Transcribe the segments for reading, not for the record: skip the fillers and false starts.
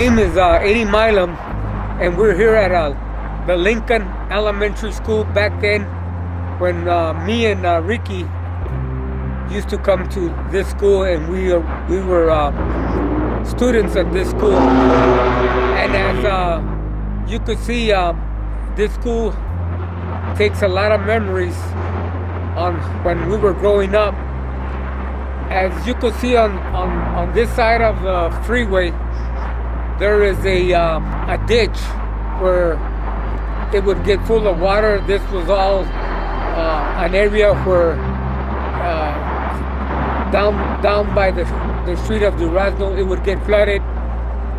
Name is Eddie Milam, and we're here at the Lincoln Elementary School. Back then, when me and Ricky used to come to this school, and we were students at this school. And as you could see, this school takes a lot of memories on when we were growing up. As you could see on this side of the freeway, there is a ditch where it would get full of water. This was all an area where down by the street of Durazno, it would get flooded,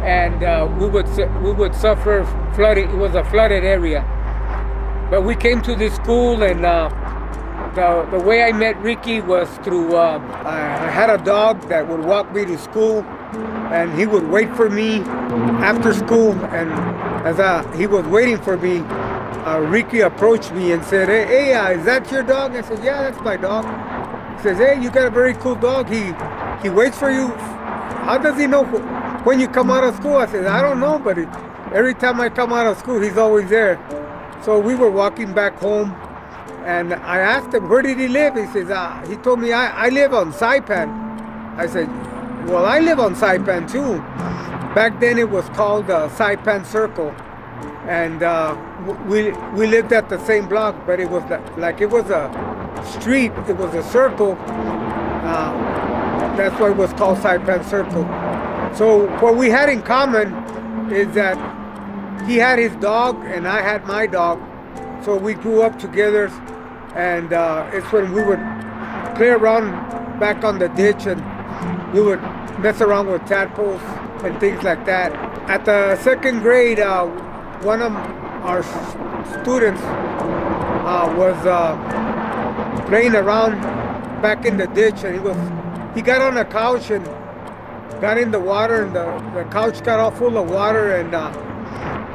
and we would suffer flooding. It was a flooded area. But we came to this school, and the way I met Ricky was through I had a dog that would walk me to school, and he would wait for me after school. And as he was waiting for me, Ricky approached me and said, "Hey, is that your dog?" I said, "Yeah, that's my dog." He says, "Hey, you got a very cool dog. He waits for you. How does he know when you come out of school?" I said, "I don't know, but every time I come out of school, he's always there." So we were walking back home, and I asked him, "Where did he live?" He says, he told me, I live on Saipan." I said, "Well, I live on Saipan too." Back then it was called Saipan Circle, and we lived at the same block, but it was like it was a street, it was a circle. That's why it was called Saipan Circle. So what we had in common is that he had his dog and I had my dog. So we grew up together, and it's when we would play around back on the ditch, and we would mess around with tadpoles and things like that. At the second grade, one of our students was playing around back in the ditch, and he got on a couch and got in the water, and the couch got all full of water, and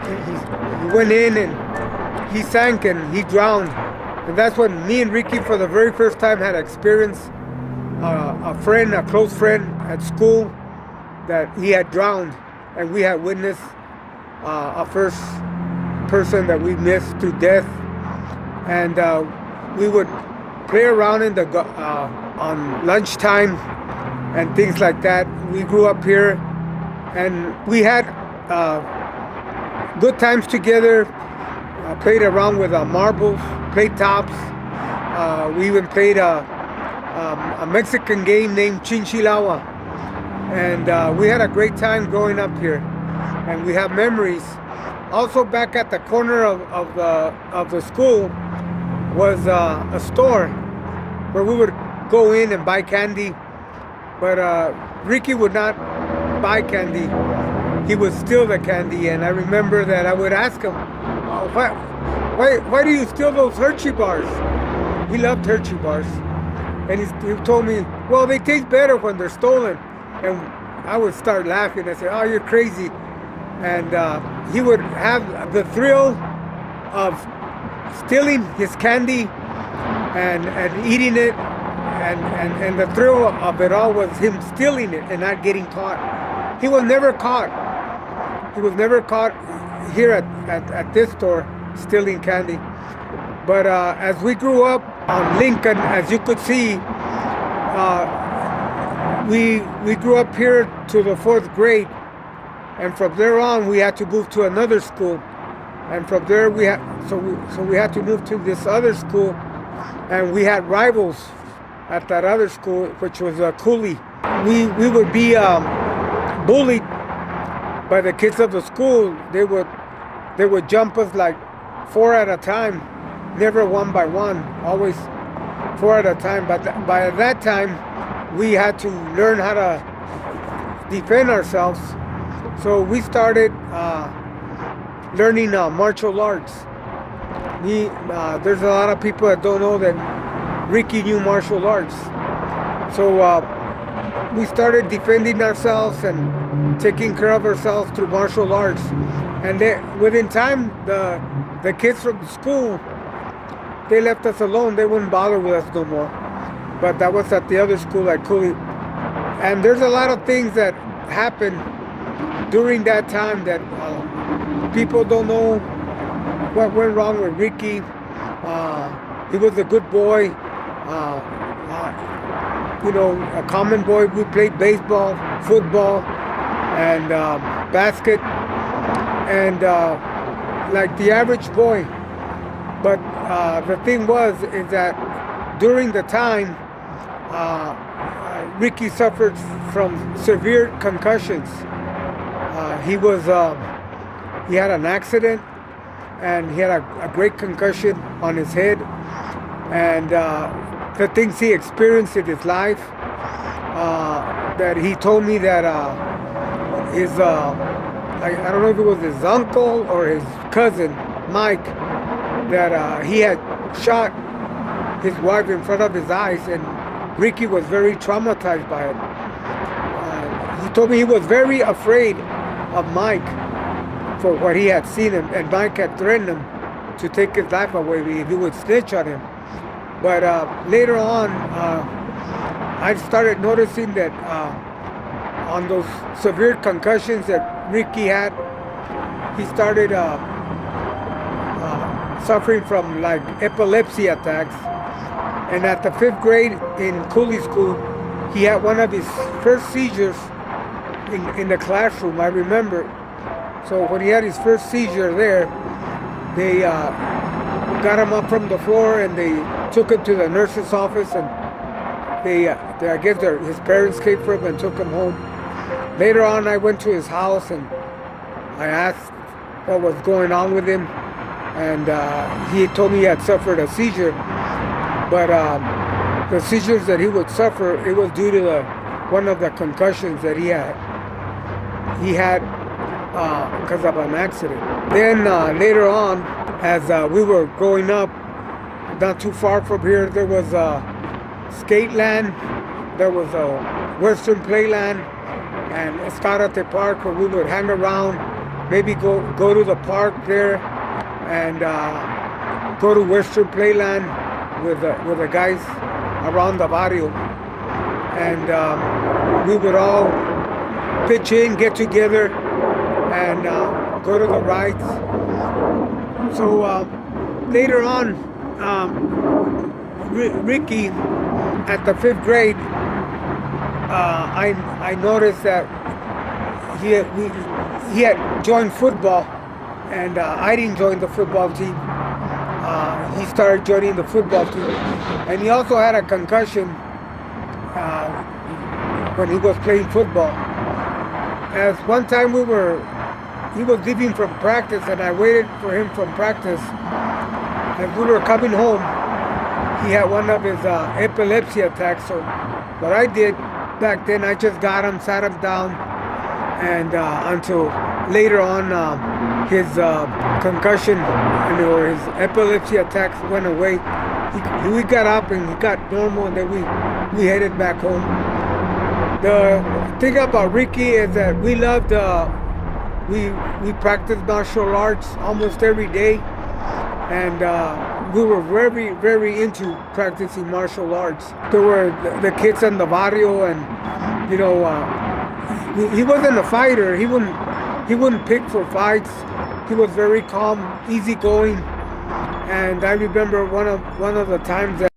he went in and he sank and he drowned. And that's when me and Ricky, for the very first time, had experienced a close friend at school, that he had drowned, and we had witnessed a first person that we missed to death. And we would play around in the on lunchtime and things like that. We grew up here, and we had good times together. Played around with marbles, played tops. We even played a Mexican game named Chinchilawa. And we had a great time growing up here. And we have memories. Also, back at the corner of the school was a store where we would go in and buy candy. But Ricky would not buy candy. He would steal the candy. And I remember that I would ask him, why do you steal those Hershey bars? He loved Hershey bars. And he told me, well, they taste better when they're stolen. And I would start laughing. I said, "Oh, you're crazy." And he would have the thrill of stealing his candy and eating it. And the thrill of it all was him stealing it and not getting caught. He was never caught. He was never caught here at this store stealing candy. But as we grew up on Lincoln, as you could see, we grew up here to the 4th grade, and from there on we had to move to another school, and from there we had to move to this other school, and we had rivals at that other school, which was Cooley. We would be bullied by the kids of the school. They would jump us like 4 at a time, never one by one, always 4 at a time. But by that time, we had to learn how to defend ourselves. So we started learning martial arts. There's a lot of people that don't know that Ricky knew martial arts. So we started defending ourselves and taking care of ourselves through martial arts. And within time, the kids from the school, they left us alone. They wouldn't bother with us no more. But that was at the other school at Cooley. And there's a lot of things that happened during that time that people don't know what went wrong with Ricky. He was a good boy, a common boy. We played baseball, football, and basket, and like the average boy. But the thing is that during the time, Ricky suffered from severe concussions. He had an accident, and he had a great concussion on his head, and the things he experienced in his life, that he told me that his I don't know if it was his uncle or his cousin Mike, that he had shot his wife in front of his eyes, and Ricky was very traumatized by it. He told me he was very afraid of Mike for what he had seen, and Mike had threatened him to take his life away if he would snitch on him. But later on, I started noticing that on those severe concussions that Ricky had, he started suffering from like epilepsy attacks. And at the 5th grade in Cooley School, he had one of his first seizures in the classroom, I remember. So when he had his first seizure there, they got him up from the floor and they took him to the nurse's office, and I guess his parents came for him and took him home. Later on, I went to his house and I asked what was going on with him, and he told me he had suffered a seizure. But the seizures that he would suffer, it was due to one of the concussions that he had. He had because of an accident. Then later on, as we were growing up, not too far from here, there was a skate land, there was a Western Playland, and Escarate Park, where we would hang around, maybe go to the park there, and go to Western Playland with the guys around the barrio, and we would all pitch in, get together, and go to the rides. So later on, Ricky, at the 5th grade, I noticed that he had joined football, and I didn't join the football team. He started joining the football team, and he also had a concussion when he was playing football. As one time he was leaving from practice, and I waited for him from practice. As we were coming home, he had one of his epilepsy attacks. So what I did back then, I just got him, sat him down, and until later on his concussion or his epilepsy attacks went away. We got up and he got normal, and then we headed back home. The thing about Ricky is that we loved we practiced martial arts almost every day, and we were very, very into practicing martial arts. There were the kids in the barrio, and he wasn't a fighter. He wouldn't pick for fights. He was very calm, easygoing, and I remember one of the times that